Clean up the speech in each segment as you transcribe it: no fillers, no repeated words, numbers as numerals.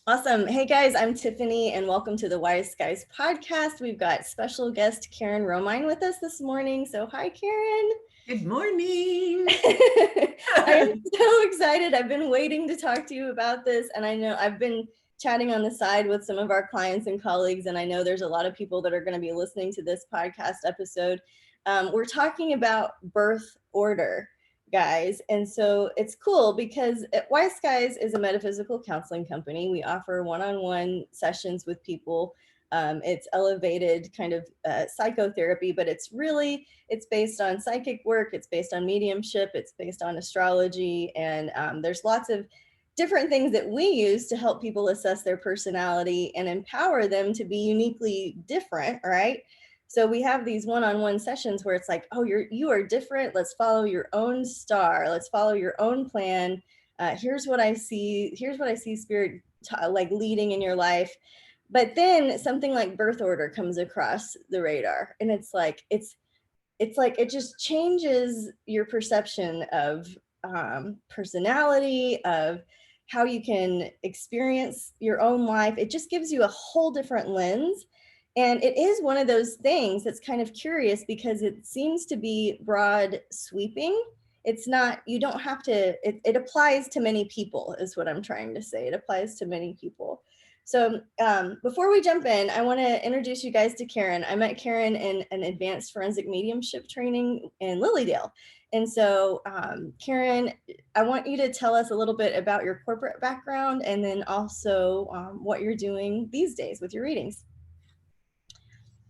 Awesome. Hey guys, I'm Tiffany and welcome to the Wise Guys podcast. We've got special guest Karen Romine with us this morning. So hi, Karen. Good morning. I am so excited. I've been waiting to talk to you about this. And I know I've been chatting on the side with some of our clients and colleagues. And I know there's a lot of people that are going to be listening to this podcast episode. We're talking about birth order, guys. And so it's cool because Wise Guys is a metaphysical counseling company. We offer one-on-one sessions with people. It's elevated kind of psychotherapy, but it's based on psychic work. It's based on mediumship. It's based on astrology. And there's lots of different things that we use to help people assess their personality and empower them to be uniquely different, right? So we have these one-on-one sessions where it's like, oh, you are different. Let's follow your own star. Let's follow your own plan. Here's what I see. Here's what I see spirit like leading in your life. But then something like birth order comes across the radar, and it's like it just changes your perception of personality, of how you can experience your own life. It just gives you a whole different lens. And it is one of those things that's kind of curious because it seems to be broad sweeping. It's not, you don't have to, it applies to many people is what I'm trying to say. It applies to many people. So before we jump in, I want to introduce you guys to Karen. I met Karen in an advanced forensic mediumship training in Lilydale. And so Karen, I want you to tell us a little bit about your corporate background and then also what you're doing these days with your readings.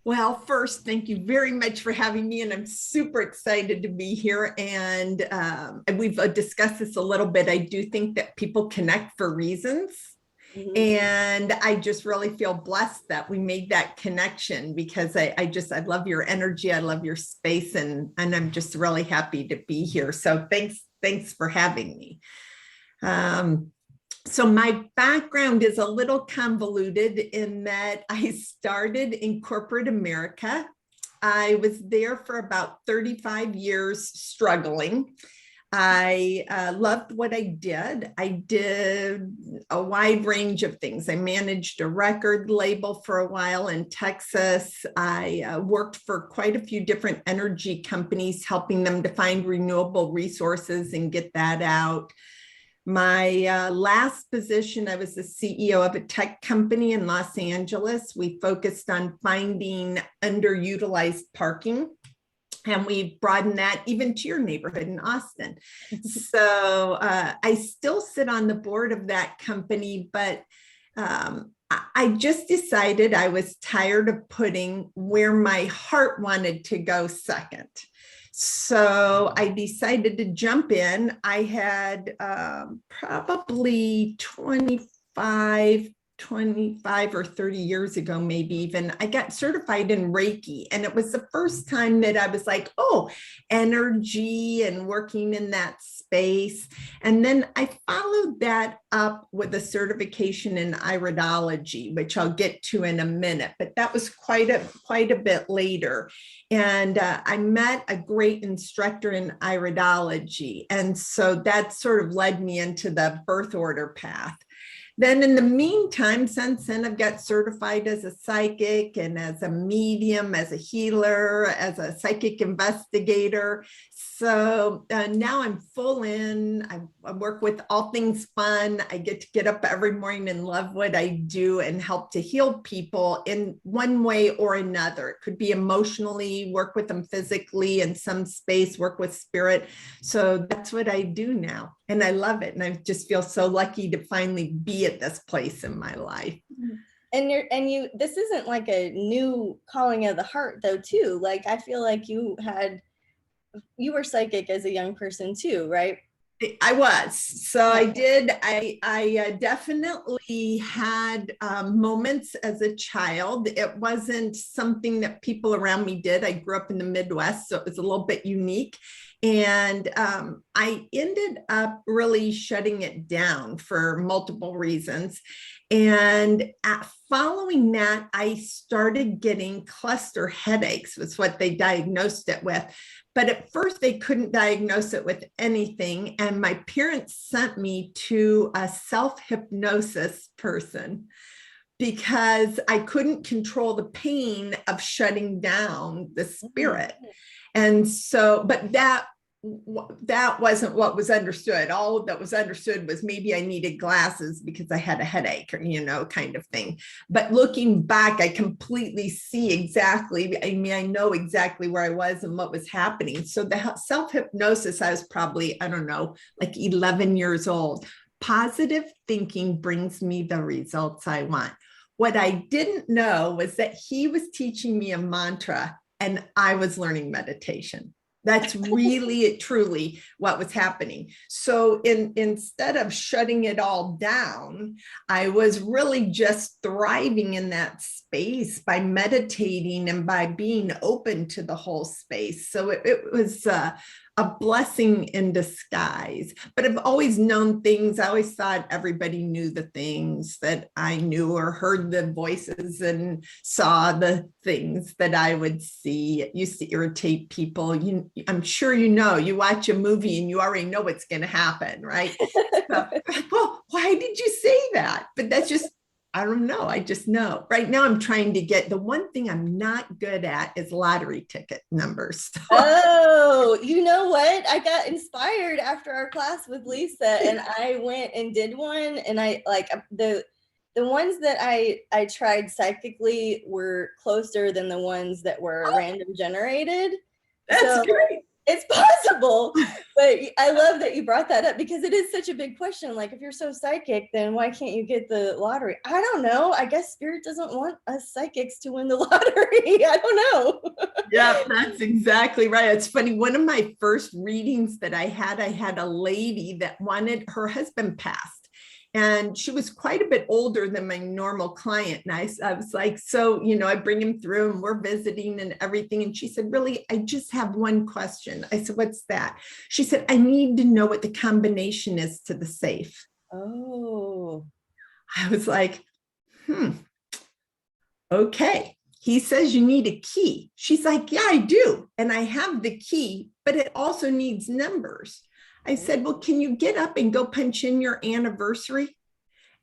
Well, first, thank you very much for having me, and I'm super excited to be here. And we've discussed this a little bit. I do think that people connect for reasons. Mm-hmm. And I just really feel blessed that we made that connection because I love your energy. I love your space, and I'm just really happy to be here. So thanks for having me. So my background is a little convoluted in that I started in corporate America. I was there for about 35 years struggling. I loved what I did. I did a wide range of things. I managed a record label for a while in Texas. I worked for quite a few different energy companies, helping them to find renewable resources and get that out. My last position, I was the CEO of a tech company in Los Angeles. We focused on finding underutilized parking, and we've broadened that even to your neighborhood in Austin. So I still sit on the board of that company, but I just decided I was tired of putting where my heart wanted to go second. So I decided to jump in. I had probably 25 or 30 years ago, maybe even, I got certified in Reiki. And it was the first time that I was like, oh, energy and working in that space. And then I followed that up with a certification in iridology, which I'll get to in a minute, but that was quite a bit later. And I met a great instructor in iridology. And so that sort of led me into the birth order path. Then in the meantime, since then, I've got certified as a psychic and as a medium, as a healer, as a psychic investigator. So now I'm full in. I work with all things fun. I get to get up every morning and love what I do and help to heal people in one way or another. It could be emotionally, work with them physically in some space, work with spirit. So that's what I do now. And I love it. And I just feel so lucky to finally be at this place in my life. And you, this isn't like a new calling of the heart though, too. Like, I feel like you were psychic as a young person too, right? I was. So I did. I definitely had moments as a child. It wasn't something that people around me did. I grew up in the Midwest, so it was a little bit unique. And I ended up really shutting it down for multiple reasons. And following that, I started getting cluster headaches, was what they diagnosed it with. But at first they couldn't diagnose it with anything. And my parents sent me to a self-hypnosis person because I couldn't control the pain of shutting down the spirit. And so, but that wasn't what was understood. All that was understood was maybe I needed glasses because I had a headache, or, kind of thing. But looking back, I completely see exactly, I know exactly where I was and what was happening. So the self-hypnosis, I was probably, I don't know, like 11 years old. Positive thinking brings me the results I want. What I didn't know was that he was teaching me a mantra and I was learning meditation. That's really, truly what was happening. So instead of shutting it all down, I was really just thriving in that space by meditating and by being open to the whole space. So it was a blessing in disguise. But I've always known things. I always thought everybody knew the things that I knew, or heard the voices and saw the things that I would see. It used to irritate people. I'm sure you watch a movie and you already know what's going to happen, right? So, well, why did you say that? But that's just, I don't know. I just know. Right now I'm trying to get, the one thing I'm not good at is lottery ticket numbers. Oh, you know what? I got inspired after our class with Lisa, and I went and did one, and I like the ones that I tried psychically were closer than the ones that were random generated. That's great. It's possible, but I love that you brought that up because it is such a big question. Like, if you're so psychic, then why can't you get the lottery? I don't know. I guess spirit doesn't want us psychics to win the lottery. I don't know. Yeah, that's exactly right. It's funny. One of my first readings that I had a lady that wanted, her husband passed. And she was quite a bit older than my normal client. And I was like, so, I bring him through and we're visiting and everything. And she said, really, I just have one question. I said, what's that? She said, I need to know what the combination is to the safe. Oh. I was like, okay. He says you need a key. She's like, yeah, I do. And I have the key, but it also needs numbers. I said, well, can you get up and go punch in your anniversary?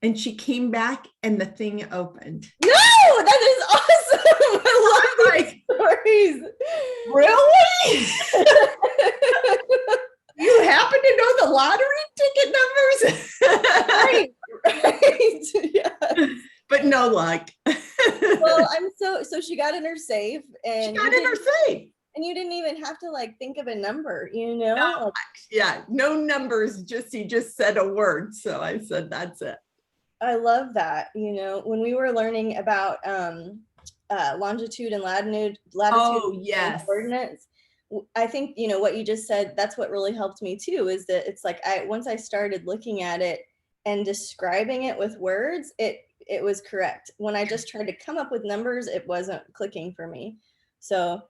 And she came back and the thing opened. No, that is awesome. I love these stories. Really? You happen to know the lottery ticket numbers? Right. Yeah. But no luck. Well, so she got in her safe, and she got in her safe. And you didn't even have to think of a number, No, yeah, no numbers, he just said a word. So I said, that's it. I love that. When we were learning about longitude and latitude yes. coordinates, I think, what you just said, that's what really helped me too, is that it's like, once I started looking at it and describing it with words, it was correct. When I just tried to come up with numbers, it wasn't clicking for me. So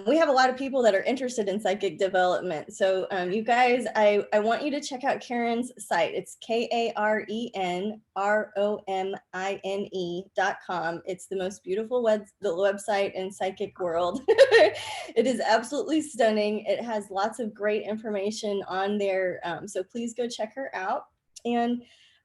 we have a lot of people that are interested in psychic development. So you guys, I want you to check out Karen's site. It's KarenRomine.com. It's the most beautiful website in psychic world. It is absolutely stunning. It has lots of great information on there. So please go check her out. And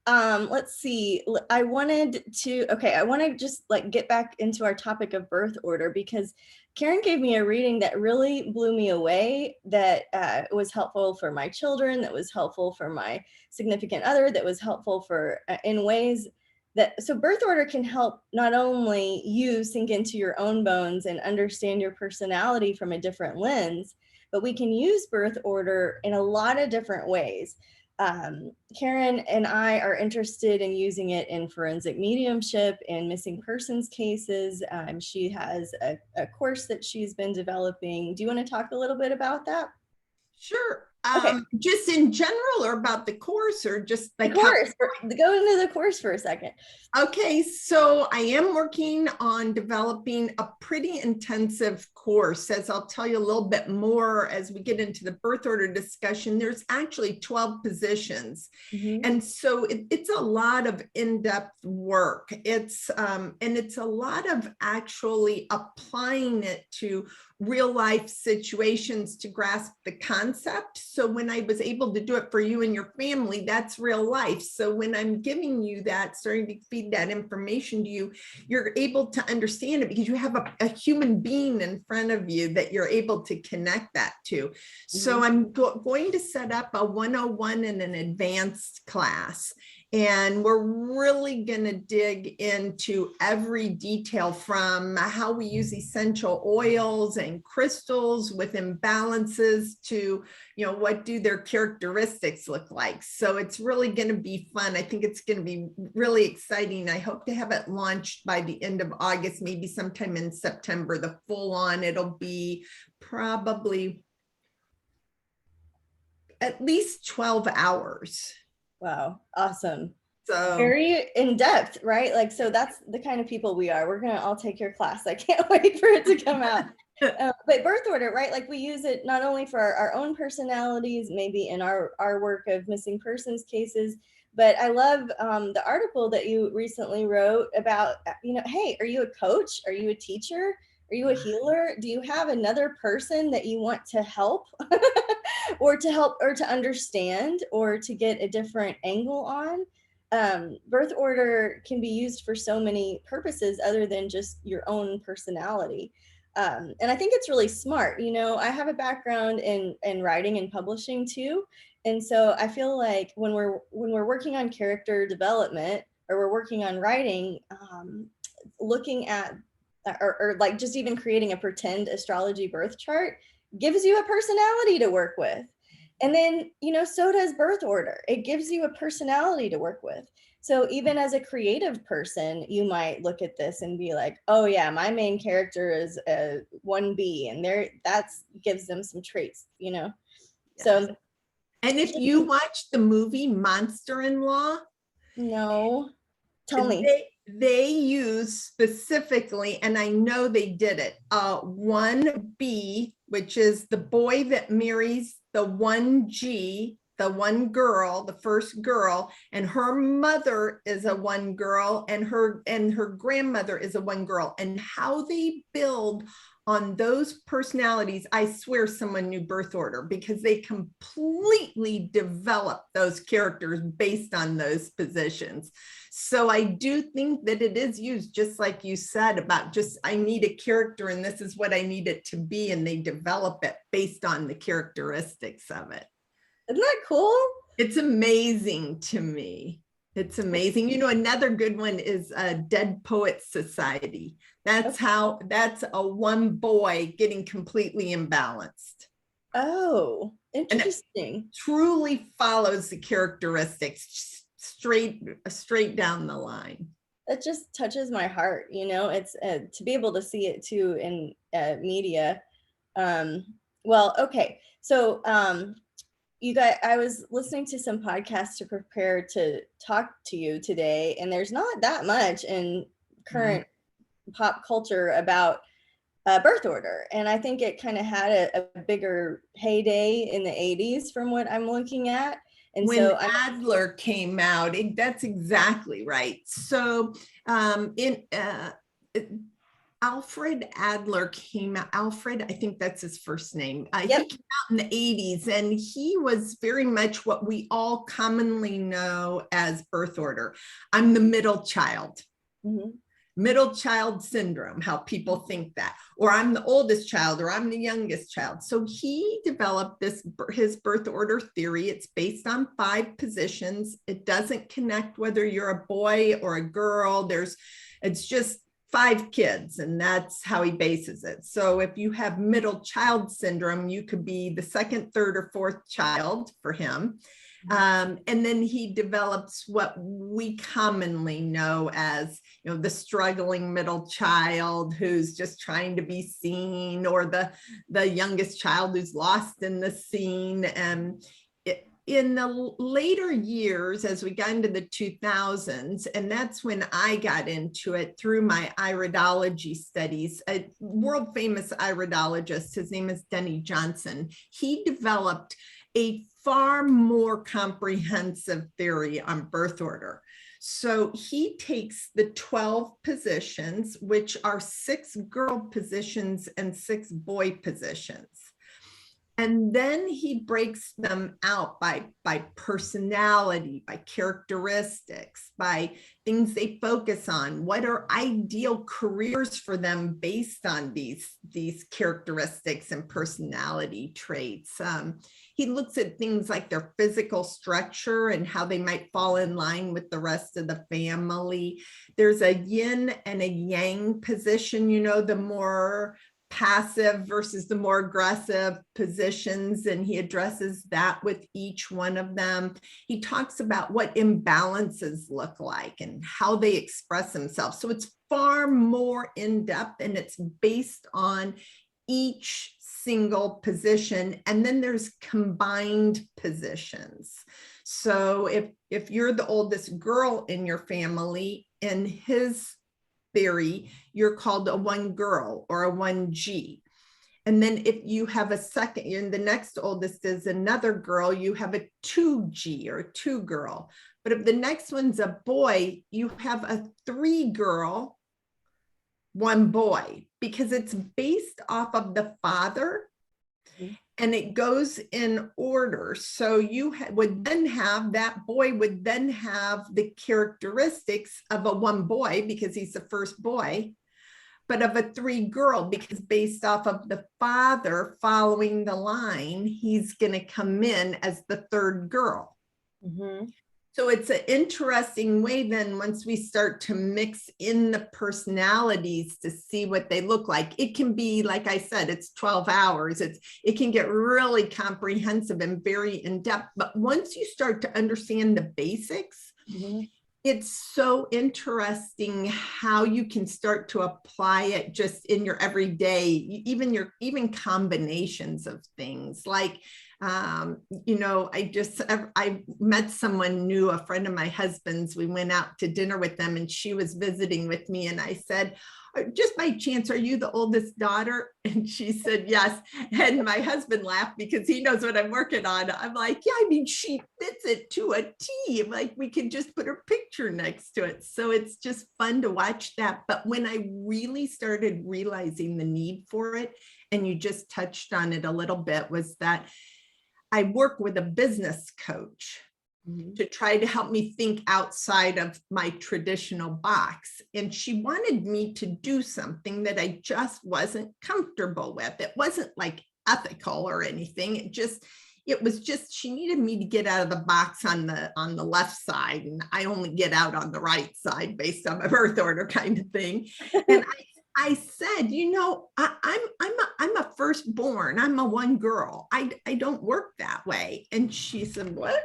let's see. I want to just get back into our topic of birth order, because Karen gave me a reading that really blew me away, that was helpful for my children, that was helpful for my significant other, that was helpful for in ways that, so birth order can help not only you sink into your own bones and understand your personality from a different lens, but we can use birth order in a lot of different ways. Karen and I are interested in using it in forensic mediumship and missing persons cases. She has a course that she's been developing. Do you want to talk a little bit about that? Sure. Okay. Just in general, or about the course, or just the course? Go into the course for a second. Okay, so I am working on developing a pretty intensive course, as I'll tell you a little bit more as we get into the birth order discussion, there's actually 12 positions. Mhm. And so it's a lot of in-depth work. And it's a lot of actually applying it to real life situations to grasp the concept. So when I was able to do it for you and your family, that's real life. So when I'm giving you that, starting to feed that information to you, you're able to understand it because you have a human being in front of you that you're able to connect that to. So I'm going to set up a 101 and an advanced class. And we're really going to dig into every detail from how we use essential oils and crystals with imbalances to, what do their characteristics look like. So it's really going to be fun. I think it's going to be really exciting. I hope to have it launched by the end of August, maybe sometime in September, the full on. It'll be probably at least 12 hours. Wow. Awesome. So very in depth, right? Like, so that's the kind of people we are. We're going to all take your class. I can't wait for it to come out. But birth order, right? Like we use it not only for our own personalities, maybe in our work of missing persons cases, but I love the article that you recently wrote about, hey, are you a coach? Are you a teacher? Are you a healer? Do you have another person that you want to help or to understand or to get a different angle on? Birth order can be used for so many purposes other than just your own personality. And I think it's really smart. I have a background in writing and publishing too. And so I feel like when we're working on character development or we're working on writing, looking at or like just even creating a pretend astrology birth chart gives you a personality to work with. And then, so does birth order. It gives you a personality to work with. So even as a creative person, you might look at this and be like, oh yeah, my main character is a 1B and that's gives them some traits, Yes. So. And if you watch the movie Monster-in-Law, no, tell me. They use specifically, and I know they did it, 1B, which is the boy that marries the 1G, the one girl, the first girl, and her mother is a one girl, and her grandmother is a one girl, and how they build on those personalities. I swear someone knew birth order because they completely developed those characters based on those positions. So I do think that it is used just like you said about just, I need a character and this is what I need it to be. And they develop it based on the characteristics of it. Isn't that cool? It's amazing to me. It's amazing. Another good one is Dead Poets Society. That's a one boy getting completely imbalanced. Oh, interesting. And it truly follows the characteristics straight down the line. It just touches my heart. It's to be able to see it too in media. Well, okay. So, you guys, I was listening to some podcasts to prepare to talk to you today, and there's not that much in current pop culture about birth order. And I think it kind of had a bigger heyday in the 80s from what I'm looking at. And when so Adler came out, that's exactly right. So Alfred Adler came out. Alfred, I think that's his first name. He came out in the 80s, and he was very much what we all commonly know as birth order. I'm the middle child. Mm-hmm. Middle child syndrome, how people think that, or I'm the oldest child, or I'm the youngest child. So he developed his birth order theory. It's based on 5 positions. It doesn't connect whether you're a boy or a girl. It's just 5 kids, and that's how he bases it. So if you have middle child syndrome, you could be the 2nd, 3rd, or 4th child for him. And then he develops what we commonly know as, the struggling middle child who's just trying to be seen, or the youngest child who's lost in the scene. And in the later years, as we got into the 2000s, and that's when I got into it through my iridology studies, a world famous iridologist, his name is Denny Johnson, he developed a far more comprehensive theory on birth order. So he takes the 12 positions, which are 6 girl positions and 6 boy positions. And then he breaks them out by personality, by characteristics, by things they focus on. What are ideal careers for them based on these characteristics and personality traits? He looks at things like their physical structure and how they might fall in line with the rest of the family. There's a yin and a yang position, you know, the more passive versus the more aggressive positions, and he addresses that with each one of them. He talks about what imbalances look like and how they express themselves. So it's far more in depth, and it's based on each single position. And then there's combined positions. So if you're the oldest girl in your family, in his theory, you're called a 1 girl or a 1G. And then if you have a second, and the next oldest is another girl, you have a 2G or a 2 girl. But if the next one's a boy, you have a 3 girl, 1 boy, because it's based off of the father. And it goes in order. So you would then have, that boy would then have the characteristics of a 1 boy because he's the first boy, but of a 3 girl because based off of the father following the line, he's going to come in as the 3rd girl. Mm-hmm. So it's an interesting way then once we start to mix in the personalities to see what they look like. It can be, like I said, it's 12 hours. It can get really comprehensive and very in-depth. But once you start to understand the basics, mm-hmm. It's so interesting how you can start to apply it just in your everyday, even combinations of things like, you know, I met someone new, a friend of my husband's. We went out to dinner with them and she was visiting with me. And I said, just by chance, are you the oldest daughter? And she said, yes. And my husband laughed because he knows what I'm working on. I'm like, yeah, I mean, she fits it to a T. I'm like, we can just put her picture next to it. So it's just fun to watch that. But when I really started realizing the need for it, and you just touched on it a little bit, was that I work with a business coach to try to help me think outside of my traditional box. And she wanted me to do something that I just wasn't comfortable with. It wasn't like ethical or anything. It was just, she needed me to get out of the box on the left side. And I only get out on the right side based on my birth order kind of thing. And I said, you know, I'm a firstborn. I'm a 1 girl. I don't work that way. And she said, what?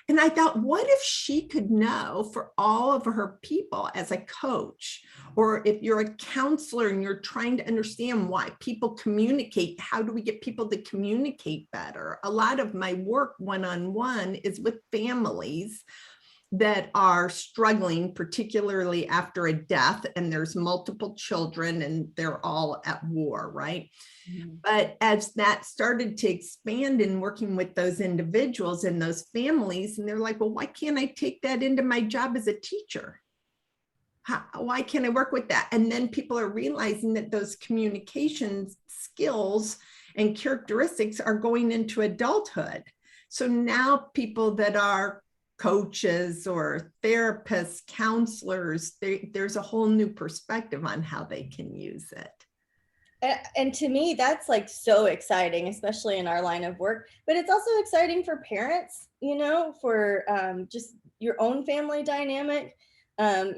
And I thought, what if she could know for all of her people as a coach, or if you're a counselor and you're trying to understand why people communicate, how do we get people to communicate better? A lot of my work one-on-one is with families that are struggling, particularly after a death, and there's multiple children and they're all at war, right? Mm-hmm. But as that started to expand in working with those individuals and those families, and they're like, well, why can't I take that into my job as a teacher? Why can't I work with that? And then people are realizing that those communication skills and characteristics are going into adulthood. So now people that are coaches or therapists, counselors, there's a whole new perspective on how they can use it. And to me, that's like so exciting, especially in our line of work, but it's also exciting for parents, you know, for just your own family dynamic.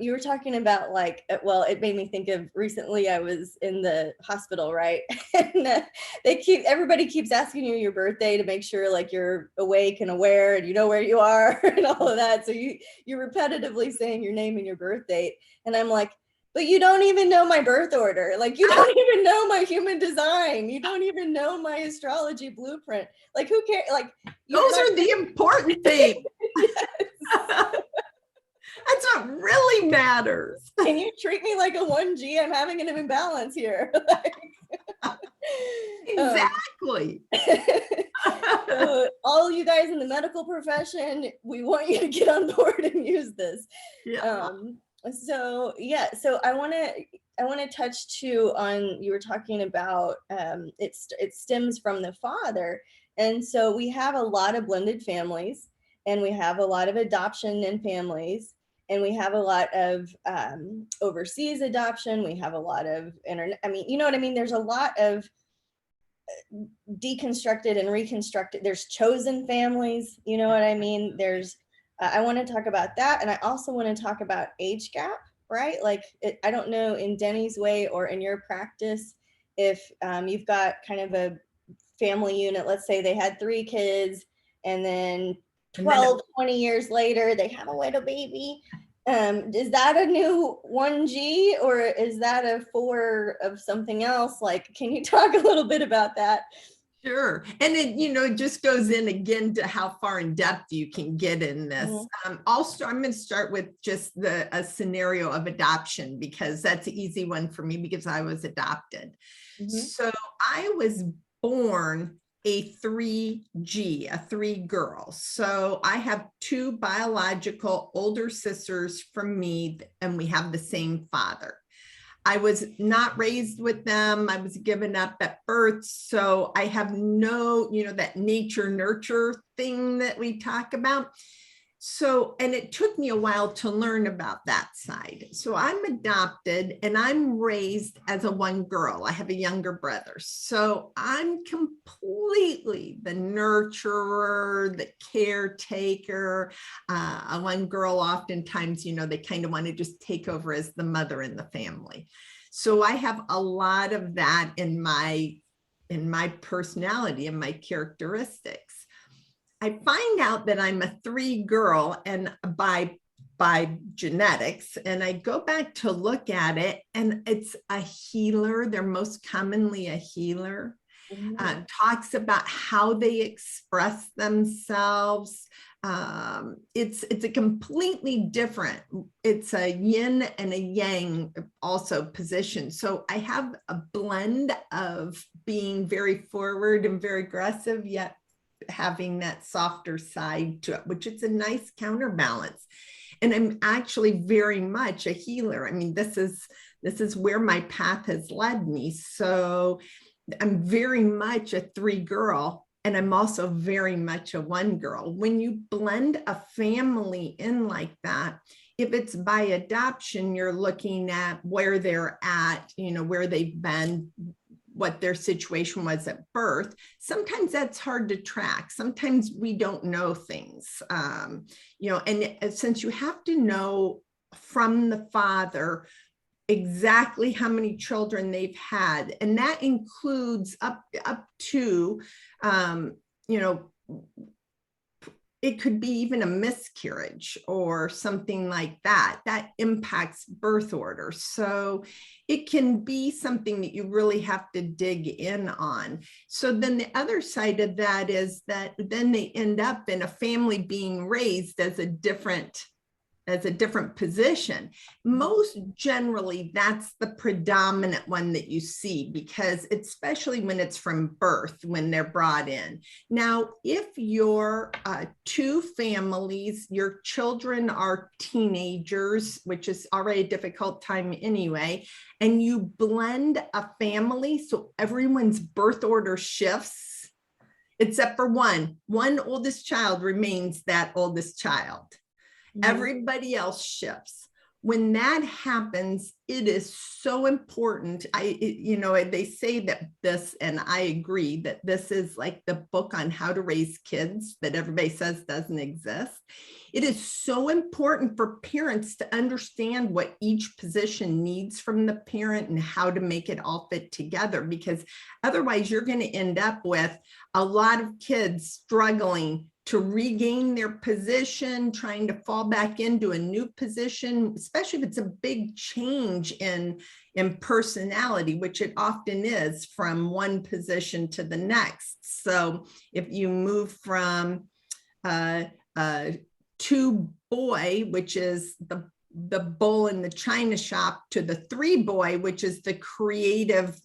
You were talking about like, well, it made me think of recently I was in the hospital, right? And everybody keeps asking you your birthday to make sure like you're awake and aware and you know where you are and all of that. So you're repetitively saying your name and your birth date. And I'm like, But you don't even know my birth order. Like, you don't even know my human desigin. You don't even know my astrology blueprint. Like, who cares? Like, those are the important things. That's what really matters. Can you treat me like a 1G? I'm having an imbalance here. Exactly. So all you guys in the medical profession, we want you to get on board and use this. Yeah. So I want to touch too on, you were talking about it stems from the father, and so we have a lot of blended families, and we have a lot of adoption in families, and we have a lot of overseas adoption. We have a lot of I mean, you know what I mean? There's a lot of deconstructed and reconstructed. There's chosen families, you know what I mean? There's I want to talk about that, and I also want to talk about age gap, right? Like, I don't know in Denny's way or in your practice if you've got kind of a family unit. Let's say they had 3 kids, and then 20 years later they have a little baby. Is that a new 1G, or is that a 4 of something else? Like, can you talk a little bit about that? Sure. And it, just goes in again to how far in depth you can get in this. I'm going to start with just a scenario of adoption, because that's an easy one for me because I was adopted. So I was born a 3G, a 3 girl. So I have 2 biological older sisters from me, and we have the same father. I was not raised with them. I was given up at birth. So I have no, that nature nurture thing that we talk about. So, and it took me a while to learn about that side. So I'm adopted and I'm raised as a 1 girl. I have a younger brother. So I'm completely the nurturer, the caretaker. A 1 girl, oftentimes, they kind of want to just take over as the mother in the family. So I have a lot of that in my personality and my characteristics. I find out that I'm a 3 girl, and by genetics, and I go back to look at it, and it's a healer. They're most commonly a healer. Talks about how they express themselves. It's a completely different. It's a yin and a yang also position. So I have a blend of being very forward and very aggressive, yet having that softer side to it, which is a nice counterbalance. And I'm actually very much a healer. I mean, this is where my path has led me. So I'm very much a 3 girl, and I'm also very much a 1 girl. When you blend a family in like that, if it's by adoption, you're looking at where they're at, where they've been, what their situation was at birth. Sometimes that's hard to track. Sometimes we don't know things, and since you have to know from the father exactly how many children they've had, and that includes up to, it could be even a miscarriage or something like that. That impacts birth order. So it can be something that you really have to dig in on. So then the other side of that is that then they end up in a family being raised as a different position. Most generally, that's the predominant one that you see, because especially when it's from birth, when they're brought in. Now, if you're 2 families, your children are teenagers, which is already a difficult time anyway, and you blend a family, so everyone's birth order shifts, except for one oldest child remains that oldest child. Everybody else shifts. When that happens, it is so important. They say that this, and I agree, that this is like the book on how to raise kids that everybody says doesn't exist. It is so important for parents to understand what each position needs from the parent and how to make it all fit together, because otherwise you're going to end up with a lot of kids struggling to regain their position, trying to fall back into a new position, especially if it's a big change in personality, which it often is from one position to the next. So if you move from two boy, which is the bull in the china shop, to the three boy, which is the creative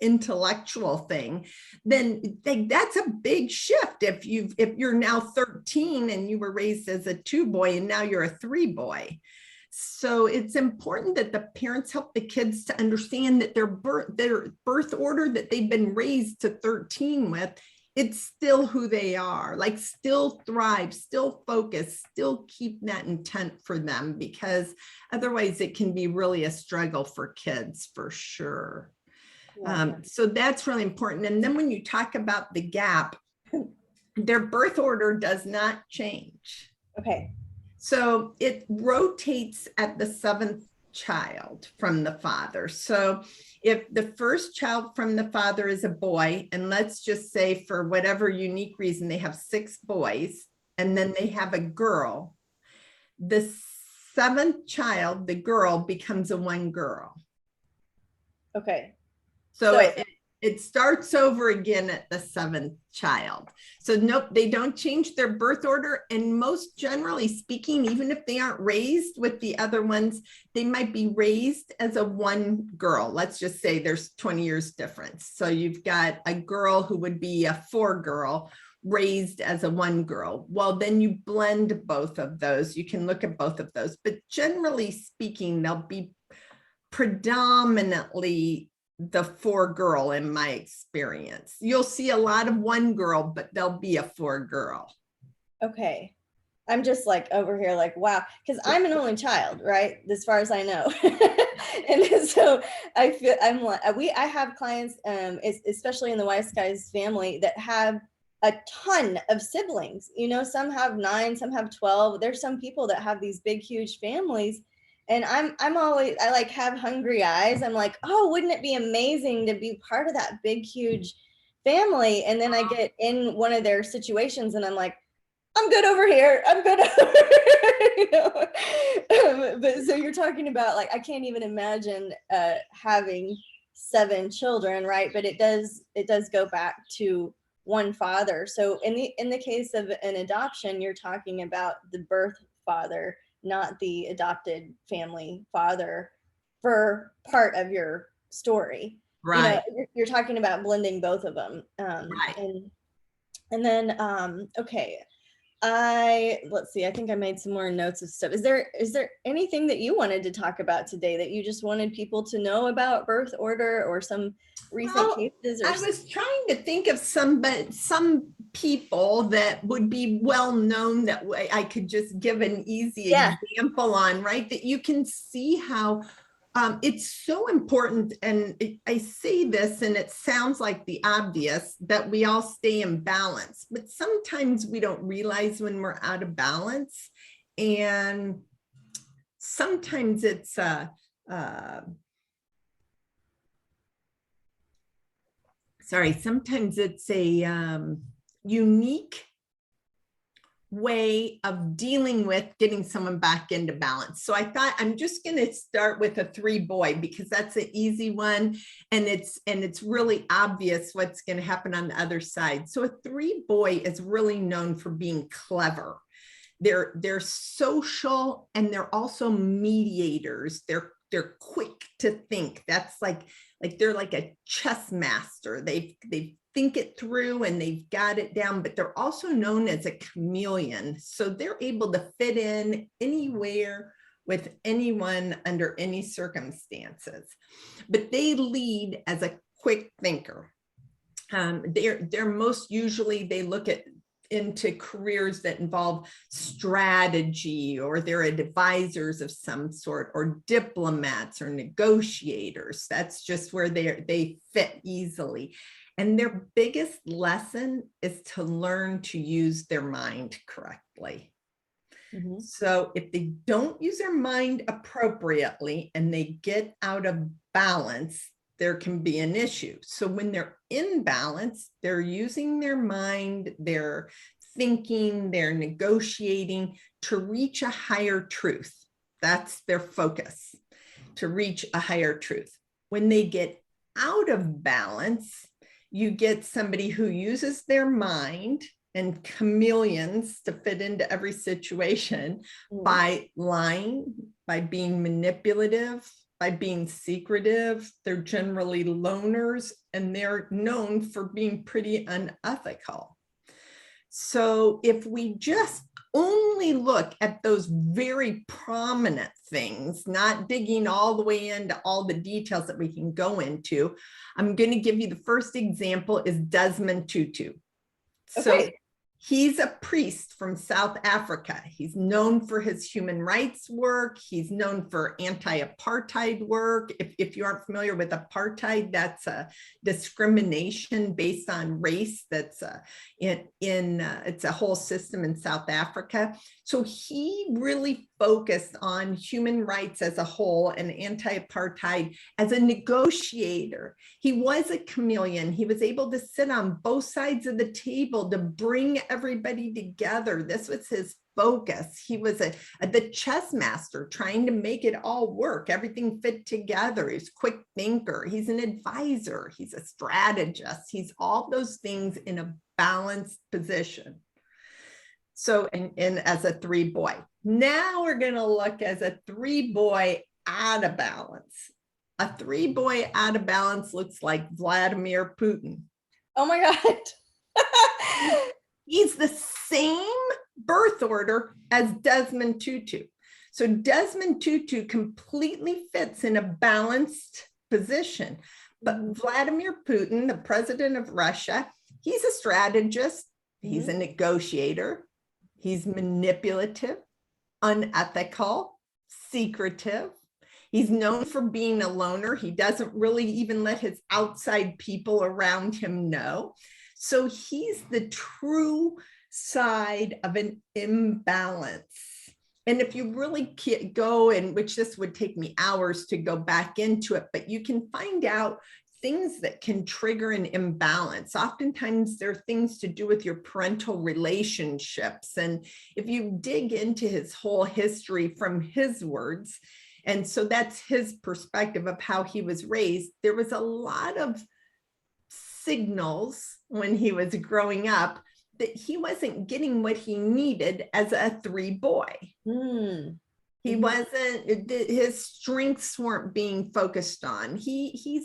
intellectual thing, then that's a big shift. If you're now 13 and you were raised as a two boy and now you're a three boy. So it's important that the parents help the kids to understand that their birth order that they've been raised to 13 with, it's still who they are, like still thrive, still focus, still keep that intent for them, because otherwise it can be really a struggle for kids for sure. So that's really important. And then when you talk about the gap, their birth order does not change. Okay. So it rotates at the seventh child from the father. So if the first child from the father is a boy, and let's just say for whatever unique reason, they have 6 boys, and then they have a girl, the seventh child, the girl, becomes a one girl. Okay. So it starts over again at the seventh child. So nope, they don't change their birth order. And most generally speaking, even if they aren't raised with the other ones, they might be raised as a one girl. Let's just say there's 20 years difference. So you've got a girl who would be a 4 girl raised as a 1 girl. Well, then you blend both of those. You can look at both of those, but generally speaking, they'll be predominantly the 4 girl in my experience. You'll see a lot of 1 girl, but there'll be a 4 girl. Okay. I'm just like over here like, wow, because I'm an only child, right? As far as I know. And so I feel I have clients, especially in the Wise Guys family, that have a ton of siblings. You know, some have 9, some have 12. There's some people that have these big, huge families. And I like have hungry eyes. I'm like, oh, wouldn't it be amazing to be part of that big, huge family? And then I get in one of their situations and I'm like, I'm good over here. I'm good over here. You know? But so you're talking about like, I can't even imagine having 7 children, right? But it does go back to one father. So in the case of an adoption, you're talking about the birth father, not the adopted family father, for part of your story. Right. You know, you're talking about blending both of them. Right. And then, okay. Let's see, I think I made some more notes of stuff. Is there anything that you wanted to talk about today that you just wanted people to know about birth order, or some recent cases? Or I was trying to think of some people that would be well known that way I could just give an easy example on, right? That you can see how it's so important. And I say this and it sounds like the obvious, that we all stay in balance, but sometimes we don't realize when we're out of balance. And sometimes it's sometimes it's a unique way of dealing with getting someone back into balance. So I thought I'm just going to start with a 3 boy, because that's an easy one, and it's really obvious what's going to happen on the other side. So a 3 boy is really known for being clever. They're social, and they're also mediators. They're quick to think. That's like they're like a chess master. They think it through and they've got it down, but they're also known as a chameleon. So they're able to fit in anywhere with anyone under any circumstances, but they lead as a quick thinker. They're most usually, they look into careers that involve strategy, or they're advisors of some sort, or diplomats or negotiators. That's just where they fit easily. And their biggest lesson is to learn to use their mind correctly. Mm-hmm. So if they don't use their mind appropriately and they get out of balance, there can be an issue. So when they're in balance, they're using their mind, they're thinking, they're negotiating to reach a higher truth. That's their focus, to reach a higher truth. When they get out of balance, you get somebody who uses their mind and chameleons to fit into every situation by lying, by being manipulative, by being secretive. They're generally loners, and they're known for being pretty unethical. So if we just only look at those very prominent things, not digging all the way into all the details that we can go into, I'm going to give you the first example is Desmond Tutu. Okay. So he's a priest from South Africa. He's known for his human rights work. He's known for anti-apartheid work. If you aren't familiar with apartheid, that's a discrimination based on race. That's it's a whole system in South Africa. So he really focused on human rights as a whole and anti-apartheid as a negotiator. He was a chameleon. He was able to sit on both sides of the table to bring everybody together. This was his focus. He was the chess master trying to make it all work. Everything fit together. He's a quick thinker. He's an advisor. He's a strategist. He's all those things in a balanced position. So, and as a three boy. Now we're going to look as a three boy out of balance. A three boy out of balance looks like Vladimir Putin. Oh my God. He's the same birth order as Desmond Tutu. So Desmond Tutu completely fits in a balanced position. But Vladimir Putin, the president of Russia, he's a strategist. He's a negotiator. He's manipulative, unethical, secretive. He's known for being a loner. He doesn't really even let his outside people around him know. So he's the true side of an imbalance. And if you really go, and which this would take me hours to go back into it, but you can find out things that can trigger an imbalance. Oftentimes there are things to do with your parental relationships. And if you dig into his whole history from his words, and so that's his perspective of how he was raised, there was a lot of signals when he was growing up that he wasn't getting what he needed as a three boy. He wasn't, his strengths weren't being focused on. He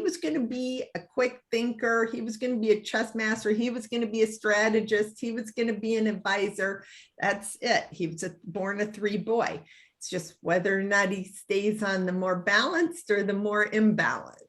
was going to be a quick thinker. He was going to be a chess master. He was going to be a strategist. He was going to be an advisor. That's it. He was born a three boy. It's just whether or not he stays on the more balanced or the more imbalanced.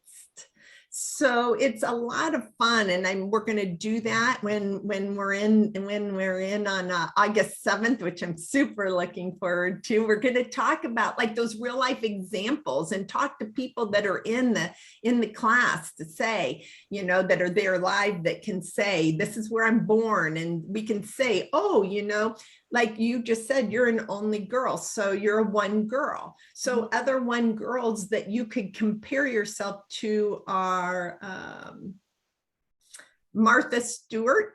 So it's a lot of fun, and we're going to do that when we're in on August 7th, which I'm super looking forward to. We're going to talk about like those real life examples and talk to people that are in the class to say, you know, that are there live, that can say, this is where I'm born, and we can say, oh, you know, like you just said, you're an only girl, so you're a one girl. So other one girls that you could compare yourself to are Martha Stewart.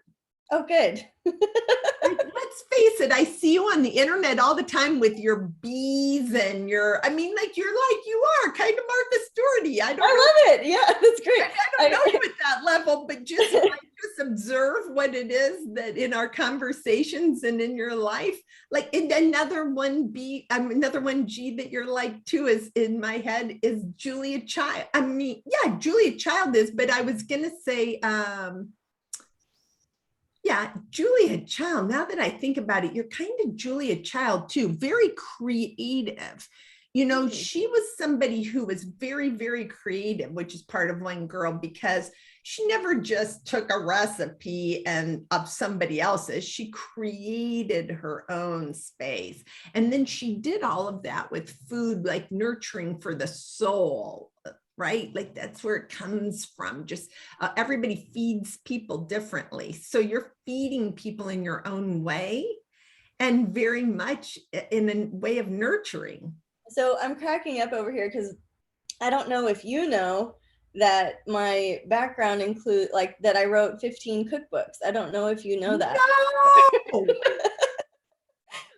Oh, good. Let's face it, I see you on the internet all the time with your bees and you are kind of Martha Stewart-y. I love it. Yeah, that's great. I don't know at that level, but just observe what it is that in our conversations and in your life, like another one G that you're like too is in my head is Julia Child. I mean, yeah, Julia Child is, but I was going to say, Julia Child, now that I think about it, you're kind of Julia Child too, very creative. You know, she was somebody who was very, very creative, which is part of One Girl, because she never just took a recipe of somebody else's. She created her own space. And then she did all of that with food, like nurturing for the soul, right? Like that's where it comes from. Just everybody feeds people differently. So you're feeding people in your own way and very much in a way of nurturing. So I'm cracking up over here because I don't know if you know, that my background include like that I wrote 15 cookbooks. I don't know if you know that. No!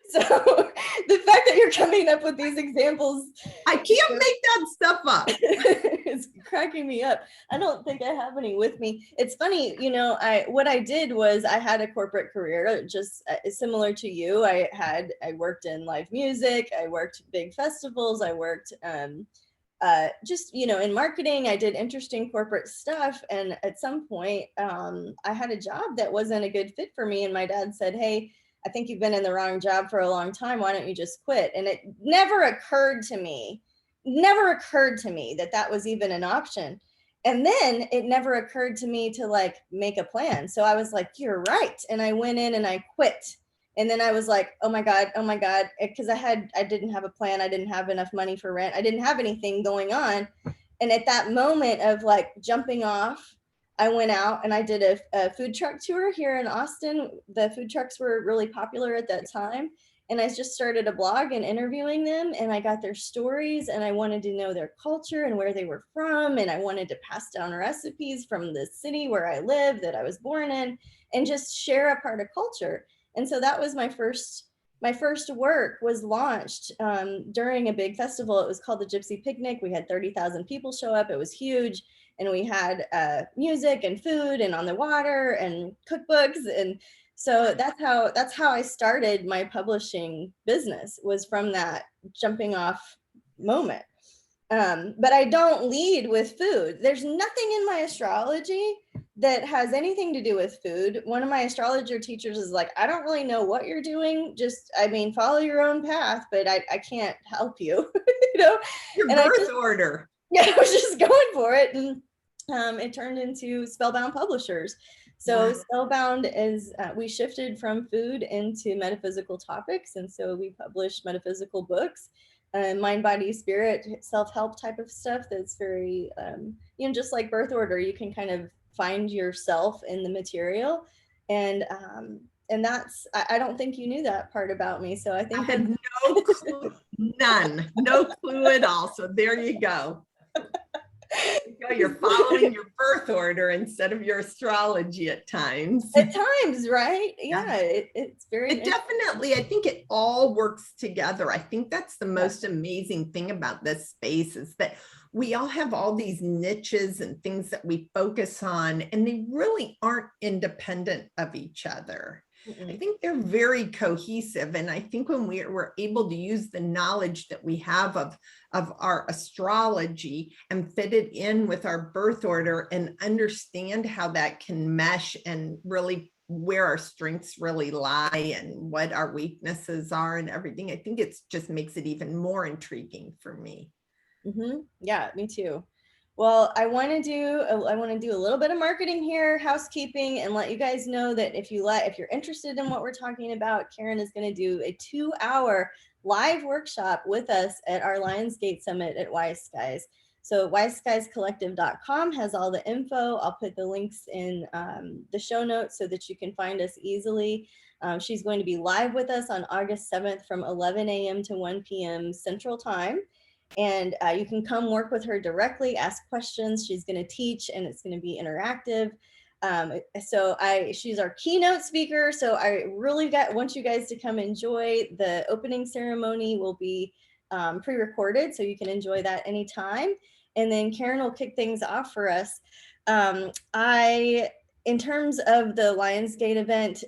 So the fact that you're coming up with these examples, I can't make that stuff up. it's cracking me up. I don't think I have any with me. It's funny, you know, what I did was I had a corporate career, just similar to you. I worked in live music, I worked big festivals, I worked just, you know, in marketing. I did interesting corporate stuff. And at some point, I had a job that wasn't a good fit for me. And my dad said, "Hey, I think you've been in the wrong job for a long time. Why don't you just quit?" And it never occurred to me that that was even an option. And then it never occurred to me to like make a plan. So I was like, "You're right." And I went in and I quit. And then I was like, oh my God, because I didn't have a plan. I didn't have enough money for rent. I didn't have anything going on. And at that moment of like jumping off, I went out and I did a food truck tour here in Austin. The food trucks were really popular at that time. And I just started a blog and interviewing them, and I got their stories, and I wanted to know their culture and where they were from. And I wanted to pass down recipes from the city where I live, that I was born in, and just share a part of culture. And so that was my first work was launched during a big festival. It was called the Gypsy Picnic. We had 30,000 people show up. It was huge. And we had music and food and on the water and cookbooks. And so that's how I started my publishing business, was from that jumping off moment. But I don't lead with food. There's nothing in my astrology that has anything to do with food. One of my astrologer teachers is like, "I don't really know what you're doing. Just, I mean, follow your own path, but I can't help you." You know, Your and birth order. Yeah, I was just going for it. And it turned into Spellbound Publishers. So Wow. Spellbound is, we shifted from food into metaphysical topics. And so we publish metaphysical books, mind, body, spirit, self-help type of stuff that's very, you know, just like birth order, you can kind of find yourself in the material. And that's, I don't think you knew that part about me. So I think I had no clue, none, no clue at all. So there you go. You're following your birth order instead of your astrology at times. At times, right? Yeah, it's very. It definitely, I think it all works together. I think that's the most amazing thing about this space, is that we all have all these niches and things that we focus on, and they really aren't independent of each other. I think they're very cohesive. And I think when we're able to use the knowledge that we have of our astrology and fit it in with our birth order and understand how that can mesh and really where our strengths really lie and what our weaknesses are and everything, I think it just makes it even more intriguing for me. Yeah, me too. Well, I want to do a little bit of marketing here, housekeeping, and let you guys know that if you're interested in what we're talking about, Karen is going to do a 2-hour live workshop with us at our Lionsgate Summit at Wise Skies. So wiseskiescollective.com has all the info. I'll put the links in the show notes so that you can find us easily. She's going to be live with us on August 7th from 11 a.m. to 1 p.m. Central Time. And you can come work with her directly, ask questions. She's going to teach, and it's going to be interactive. She's our keynote speaker. So I really want you guys to come enjoy. The opening ceremony will be pre-recorded, so you can enjoy that anytime. And then Karen will kick things off for us. In terms of the Lionsgate event,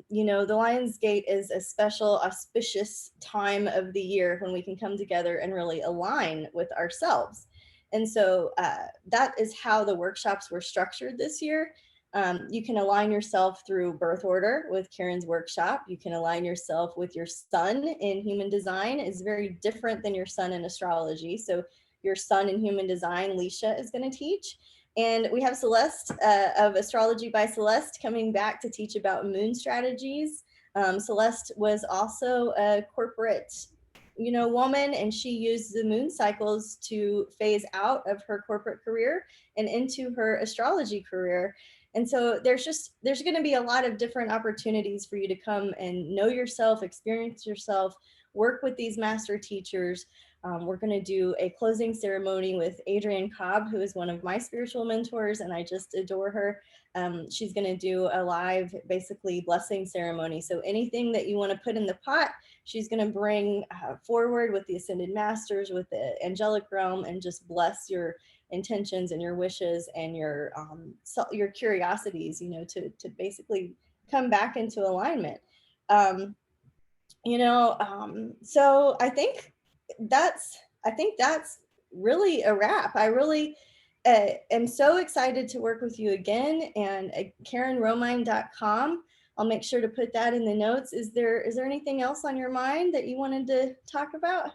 you know, the Lionsgate is a special, auspicious time of the year when we can come together and really align with ourselves. And so that is how the workshops were structured this year. You can align yourself through birth order with Karen's workshop. You can align yourself with your sun in human design. Is very different than your sun in astrology. So your sun in human design, Leisha is going to teach. And we have Celeste of Astrology by Celeste coming back to teach about moon strategies. Celeste was also a corporate, you know, woman, and she used the moon cycles to phase out of her corporate career and into her astrology career. And so there's going to be a lot of different opportunities for you to come and know yourself, experience yourself, work with these master teachers. We're going to do a closing ceremony with Adrienne Cobb, who is one of my spiritual mentors, and I just adore her. She's going to do a live, basically, blessing ceremony. So anything that you want to put in the pot, she's going to bring forward with the Ascended Masters, with the angelic realm, and just bless your intentions and your wishes and your curiosities, you know, to basically come back into alignment. So I think that's really a wrap. I really am so excited to work with you again. And KarenRomine.com. I'll make sure to put that in the notes. Is there anything else on your mind that you wanted to talk about?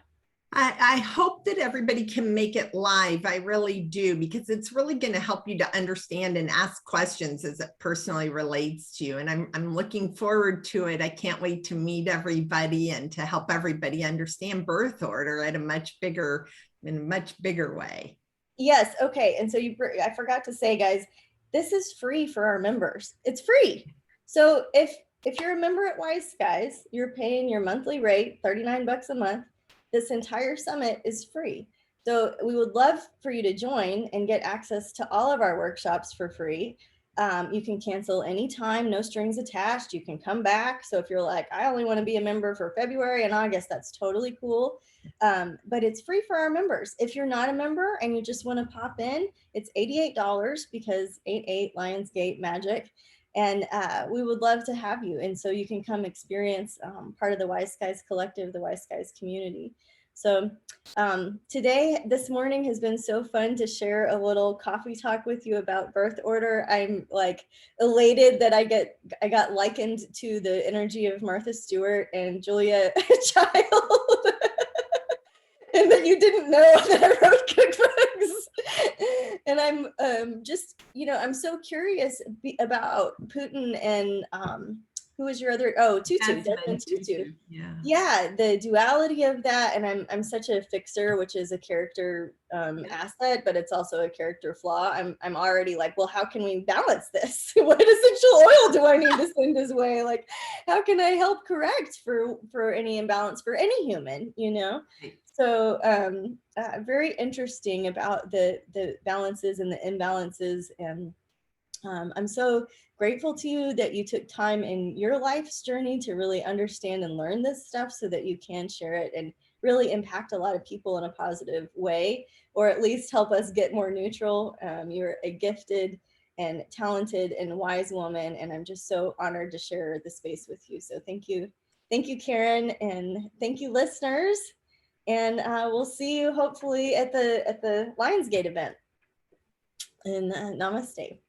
I hope that everybody can make it live. I really do, because it's really going to help you to understand and ask questions as it personally relates to you. And I'm looking forward to it. I can't wait to meet everybody and to help everybody understand birth order in a much bigger way. Yes. Okay. And so I forgot to say, guys, this is free for our members. It's free. So if you're a member at Wise Skies, you're paying your monthly rate, $39 a month. This entire summit is free. So we would love for you to join and get access to all of our workshops for free. You can cancel anytime, no strings attached. You can come back. So if you're like, I only want to be a member for February and August, that's totally cool. But it's free for our members. If you're not a member and you just want to pop in, it's $88 because 88 Lionsgate magic. And we would love to have you. And so you can come experience part of the Wise Skies Collective, the Wise Skies community. So this morning has been so fun to share a little coffee talk with you about birth order. I'm like elated that I got likened to the energy of Martha Stewart and Julia Child. And that you didn't know that I wrote cookbooks. And I'm just, I'm so curious about Putin and who was your other? Oh, Tutu, Desmond Tutu. Yeah, the duality of that. And I'm such a fixer, which is a character asset, but it's also a character flaw. I'm already like, well, how can we balance this? What essential oil do I need to send his way? Like, how can I help correct for any imbalance for any human, So very interesting about the balances and the imbalances. And I'm so grateful to you that you took time in your life's journey to really understand and learn this stuff so that you can share it and really impact a lot of people in a positive way, or at least help us get more neutral. You're a gifted and talented and wise woman, and I'm just so honored to share the space with you. So thank you, Karen, and thank you, listeners. And we'll see you hopefully at the Lionsgate event. And namaste.